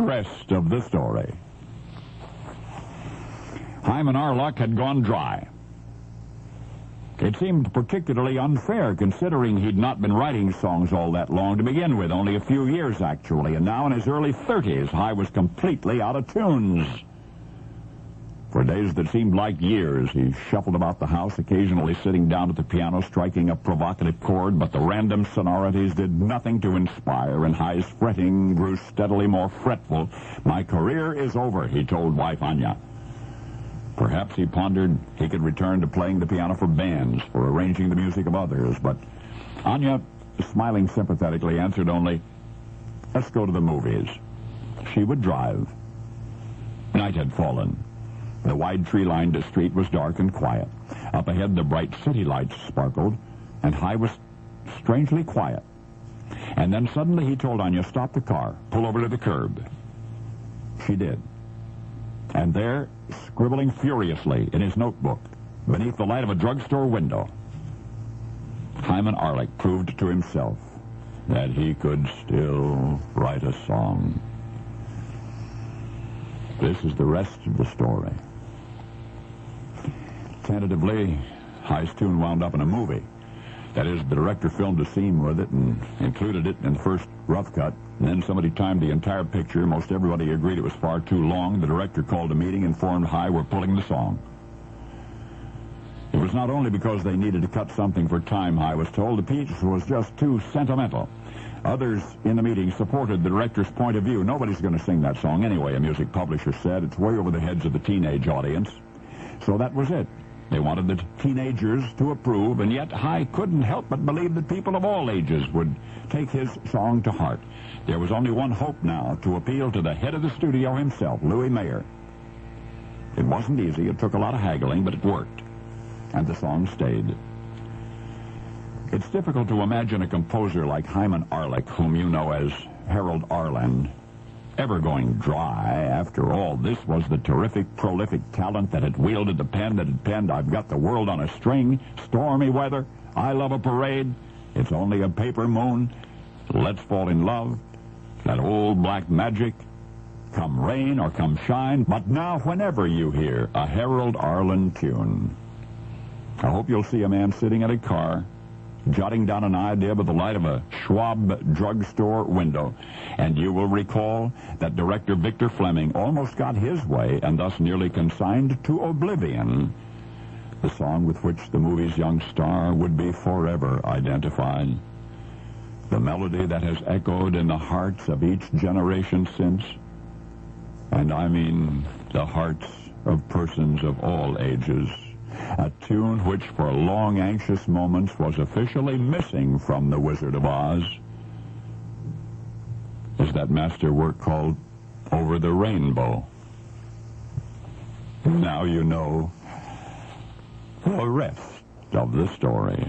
rest of the story. Hyman our luck had gone dry. It seemed particularly unfair, considering he'd not been writing songs all that long to begin with, only a few years, actually, and now in his early 30s, Hy was completely out of tunes. For days that seemed like years, he shuffled about the house, occasionally sitting down at the piano, striking a provocative chord, but the random sonorities did nothing to inspire, and Hy's fretting grew steadily more fretful. "My career is over," he told wife Anya. Perhaps, he pondered, he could return to playing the piano for bands, for arranging the music of others, but Anya, smiling sympathetically, answered only, "Let's go to the movies." She would drive. Night had fallen. The wide tree-lined street was dark and quiet. Up ahead, the bright city lights sparkled, and Hy was strangely quiet. And then suddenly he told Anya, "Stop the car, pull over to the curb." She did. And there, scribbling furiously in his notebook, beneath the light of a drugstore window, Hyman Arlen proved to himself that he could still write a song. This is the rest of the story. Tentatively, Hy's tune wound up in a movie. That is, the director filmed a scene with it and included it in the first rough cut. And then somebody timed the entire picture. Most everybody agreed it was far too long. The director called a meeting, informed Hy we're pulling the song. It was not only because they needed to cut something for time, Hy was told. The piece was just too sentimental. Others in the meeting supported the director's point of view. Nobody's going to sing that song anyway, a music publisher said. It's way over the heads of the teenage audience. So that was it. They wanted the teenagers to approve, and yet Hy couldn't help but believe that people of all ages would take his song to heart. There was only one hope now, to appeal to the head of the studio himself, Louis Mayer. It wasn't easy. It took a lot of haggling, but it worked. And the song stayed. It's difficult to imagine a composer like Hyman Arlen, whom you know as Harold Arlen, ever going dry. After all, this was the terrific, prolific talent that had wielded the pen, that had penned "I've Got the World on a String," "Stormy Weather," "I Love a Parade," "It's Only a Paper Moon," "Let's Fall in Love," "That Old Black Magic," "Come Rain or Come Shine." But now, whenever you hear a Harold Arlen tune, I hope you'll see a man sitting in a car, jotting down an idea by the light of a Schwab drugstore window. And you will recall that director Victor Fleming almost got his way and thus nearly consigned to oblivion the song with which the movie's young star would be forever identified. The melody that has echoed in the hearts of each generation since, and I mean the hearts of persons of all ages. A tune which for long, anxious moments was officially missing from The Wizard of Oz is that masterwork called "Over the Rainbow." Now you know the rest of the story.